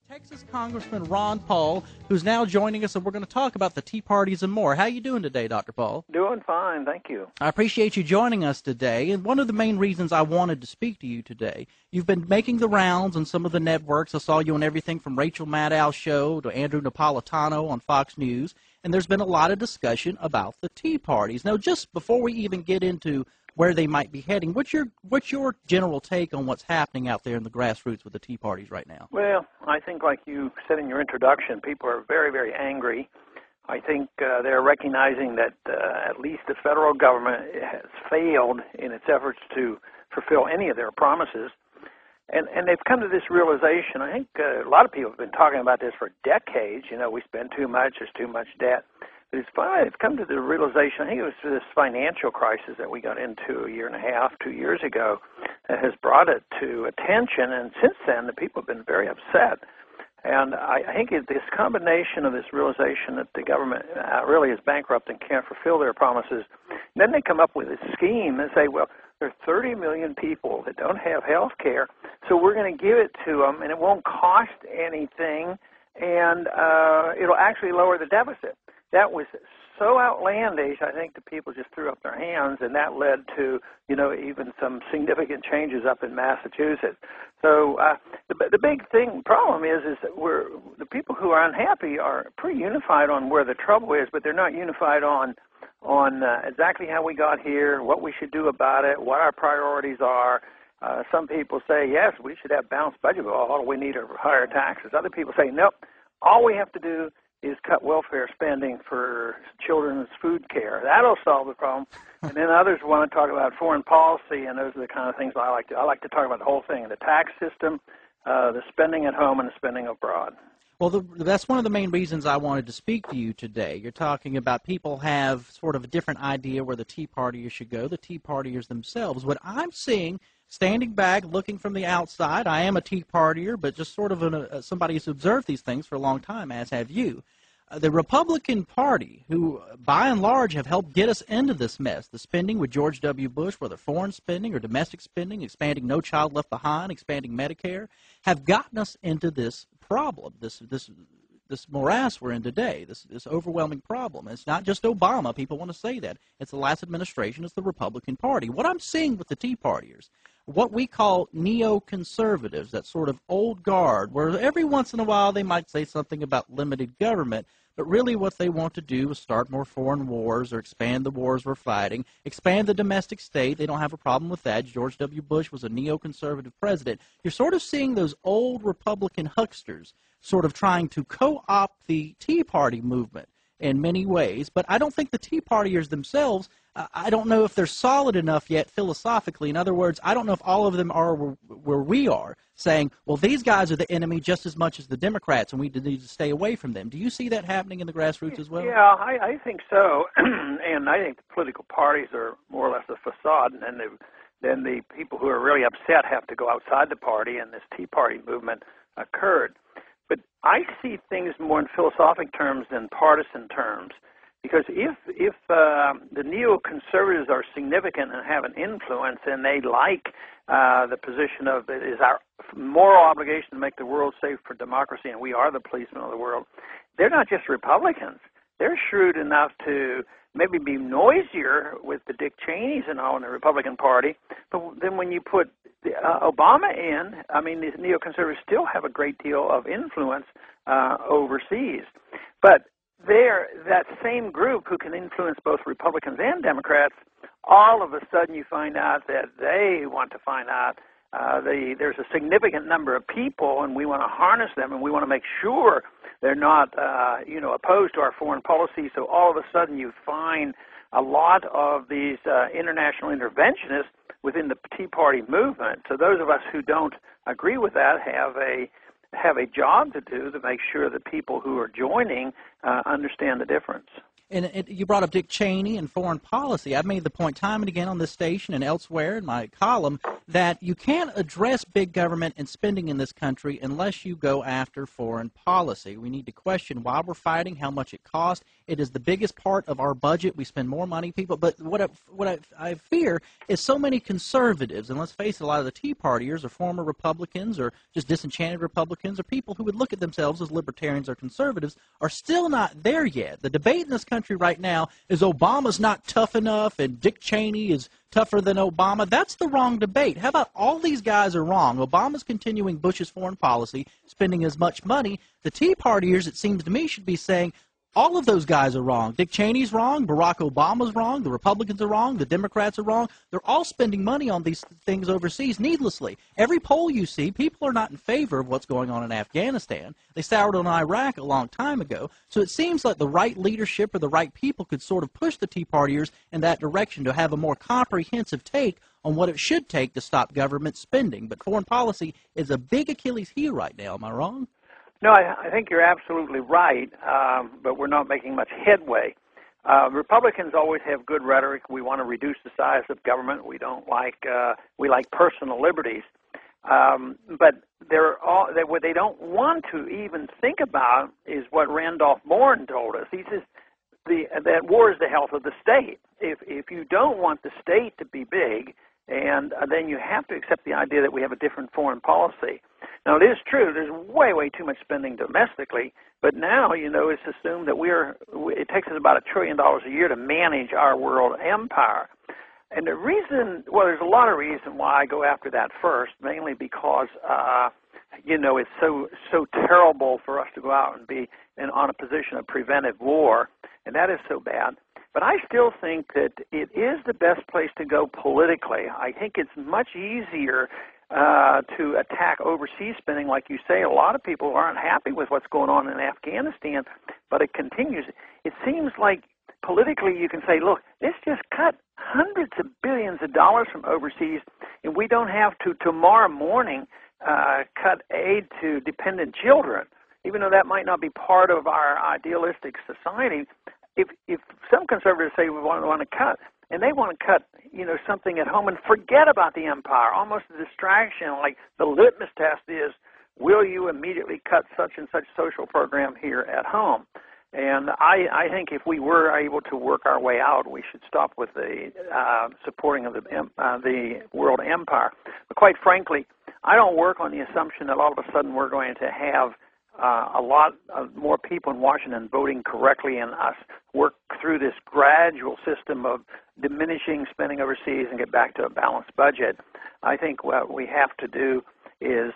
Texas Congressman Ron Paul, who's now joining us, and we're going to talk about the Tea Parties and more. How are you doing today, Dr. Paul? Doing fine, thank you. I appreciate you joining us today, and one of the main reasons I wanted to speak to you today, you've been making the rounds on some of the networks. I saw you on everything from Rachel Maddow's show to Andrew Napolitano on Fox News, and there's been a lot of discussion about the Tea Parties. Now, just before we even get into where they might be heading, what's your general take on what's happening out there in the grassroots with the Tea Parties right now? Well, I think like you said in your introduction, people are very, very angry. I think they're recognizing that at least the federal government has failed in its efforts to fulfill any of their promises. And they've come to this realization. I think a lot of people have been talking about this for decades. You know, we spend too much, there's too much debt. But it's come to the realization, I think it was this financial crisis that we got into a year and a half, 2 years ago, that has brought it to attention. And since then, the people have been very upset. And I think this combination of this realization that the government really is bankrupt and can't fulfill their promises, and then they come up with this scheme and say, well, there are 30 million people that don't have health care, so we're going to give it to them, and it won't cost anything, and it'll actually lower the deficit. That was so outlandish, I think the people just threw up their hands, and that led to, you know, even some significant changes up in Massachusetts. So the big problem is that the people who are unhappy are pretty unified on where the trouble is, but they're not unified on exactly how we got here, what we should do about it, what our priorities are. Some people say, yes, we should have balanced budget, but all we need are higher taxes. Other people say, nope, all we have to do is cut welfare spending for children's food care. That'll solve the problem. And then others want to talk about foreign policy, and those are the kind of things I like to talk about the whole thing, the tax system, the spending at home, and the spending abroad. Well, that's one of the main reasons I wanted to speak to you today. You're talking about people have sort of a different idea where the Tea Partiers should go, the Tea Partiers themselves. What I'm seeing, standing back, looking from the outside, I am a Tea Partier, but just sort of somebody who's observed these things for a long time, as have you. The Republican Party, who by and large have helped get us into this mess, the spending with George W. Bush, whether foreign spending or domestic spending, expanding No Child Left Behind, expanding Medicare, have gotten us into this problem, this morass we're in today, this overwhelming problem. And it's not just Obama. People want to say that. It's the last administration. It's the Republican Party. What I'm seeing with the Tea Partiers, what we call Neoconservatives, that sort of old guard, where every once in a while they might say something about limited government, but really what they want to do is start more foreign wars or expand the wars we're fighting, expand the domestic state. They don't have a problem with that. George W. Bush was a neoconservative president. You're sort of seeing those old Republican hucksters sort of trying to co-opt the Tea Party movement in many ways, but I don't think the Tea Partiers themselves, I don't know if they're solid enough yet philosophically. In other words, I don't know if all of them are where we are, saying, well, these guys are the enemy just as much as the Democrats, and we need to stay away from them. Do you see that happening in the grassroots as well? Yeah, I think so, and I think the political parties are more or less a facade, and then the people who are really upset have to go outside the party, and this Tea Party movement occurred. But I see things more in philosophic terms than partisan terms, because if the neoconservatives are significant and have an influence, and they like the position of it is our moral obligation to make the world safe for democracy, and we are the policemen of the world, they're not just Republicans. They're shrewd enough to maybe be noisier with the Dick Cheneys and all in the Republican Party, but then when you put Obama in, I mean, these neoconservatives still have a great deal of influence overseas. But that same group who can influence both Republicans and Democrats, all of a sudden you find out that they want to find out there's a significant number of people, and we want to harness them, and we want to make sure they're not, opposed to our foreign policy. So all of a sudden you find a lot of these international interventionists within the Tea Party movement. So those of us who don't agree with that have a job to do to make sure that people who are joining understand the difference. And you brought up Dick Cheney and foreign policy. I've made the point time and again on this station and elsewhere in my column that you can't address big government and spending in this country unless you go after foreign policy. We need to question why we're fighting, how much it costs. It is the biggest part of our budget. We spend more money, people. But what I fear is so many conservatives, and let's face it, a lot of the Tea Partiers are former Republicans or just disenchanted Republicans or people who would look at themselves as libertarians or conservatives, are still not there yet. The debate in this country right now is Obama's not tough enough and Dick Cheney is tougher than Obama. That's the wrong debate. How about all these guys are wrong? Obama's continuing Bush's foreign policy, spending as much money. The Tea Partiers, it seems to me, should be saying all of those guys are wrong. Dick Cheney's wrong. Barack Obama's wrong. The Republicans are wrong. The Democrats are wrong. They're all spending money on these things overseas needlessly. Every poll you see, people are not in favor of what's going on in Afghanistan. They soured on Iraq a long time ago. So it seems like the right leadership or the right people could sort of push the Tea Partiers in that direction to have a more comprehensive take on what it should take to stop government spending. But foreign policy is a big Achilles heel right now. Am I wrong? No, I think you're absolutely right, but we're not making much headway. Republicans always have good rhetoric. We want to reduce the size of government. We like personal liberties. But what they don't want to even think about is what Randolph Bourne told us. He says that war is the health of the state. If you don't want the state to be big, and then you have to accept the idea that we have a different foreign policy. Now, it is true, there's way, way too much spending domestically, but now, it's assumed that it takes us about $1 trillion a year to manage our world empire. And the reason, well, there's a lot of reasons why I go after that first, mainly because, it's so terrible for us to go out and be on a position of preventive war, and that is so bad. But I still think that it is the best place to go politically. I think it's much easier to attack overseas spending. Like you say, a lot of people aren't happy with what's going on in Afghanistan, but it continues. It seems like politically you can say, look, let's just cut hundreds of billions of dollars from overseas, and we don't have to tomorrow morning cut aid to dependent children, even though that might not be part of our idealistic society. If some conservatives say we want to cut, and they want to cut, something at home and forget about the empire, almost a distraction, like the litmus test is, will you immediately cut such and such social program here at home? And I think if we were able to work our way out, we should stop with the supporting of the world empire. But quite frankly, I don't work on the assumption that all of a sudden we're going to have a lot of more people in Washington voting correctly and us work through this gradual system of diminishing spending overseas and get back to a balanced budget. I think what we have to do is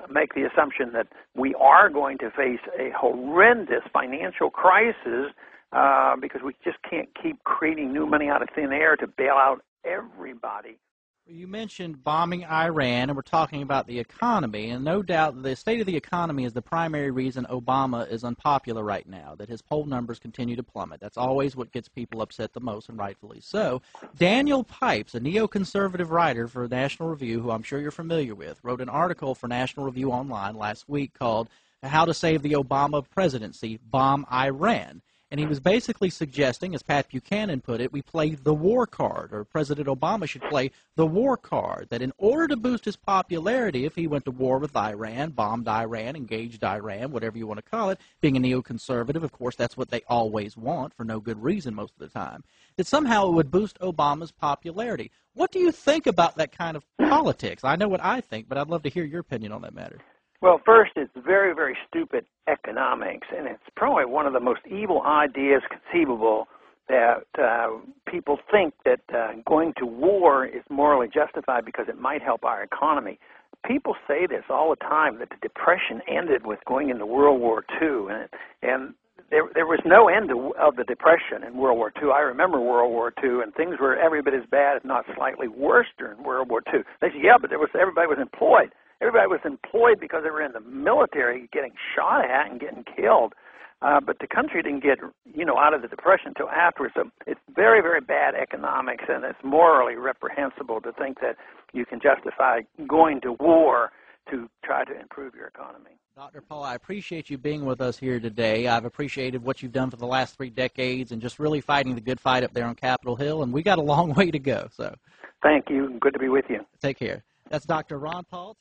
make the assumption that we are going to face a horrendous financial crisis because we just can't keep creating new money out of thin air to bail out everybody. You mentioned bombing Iran, and we're talking about the economy, and no doubt the state of the economy is the primary reason Obama is unpopular right now, that his poll numbers continue to plummet. That's always what gets people upset the most, and rightfully so. Daniel Pipes, a neoconservative writer for National Review, who I'm sure you're familiar with, wrote an article for National Review Online last week called How to Save the Obama Presidency, Bomb Iran. And he was basically suggesting, as Pat Buchanan put it, we play the war card, or President Obama should play the war card, that in order to boost his popularity, if he went to war with Iran, bombed Iran, engaged Iran, whatever you want to call it, being a neoconservative, of course, that's what they always want, for no good reason most of the time, that somehow it would boost Obama's popularity. What do you think about that kind of politics? I know what I think, but I'd love to hear your opinion on that matter. Well, first, it's very, very stupid economics, and it's probably one of the most evil ideas conceivable that people think that going to war is morally justified because it might help our economy. People say this all the time, that the Depression ended with going into World War II, and there was no end of the Depression in World War II. I remember World War II, and things were every bit as bad, if not slightly worse, during World War II. They say, yeah, but everybody was employed. Everybody was employed because they were in the military getting shot at and getting killed. But the country didn't get, out of the Depression until afterwards. So it's very, very bad economics, and it's morally reprehensible to think that you can justify going to war to try to improve your economy. Dr. Paul, I appreciate you being with us here today. I've appreciated what you've done for the last 3 decades and just really fighting the good fight up there on Capitol Hill, and we got a long way to go. So, thank you. Good to be with you. Take care. That's Dr. Ron Paul.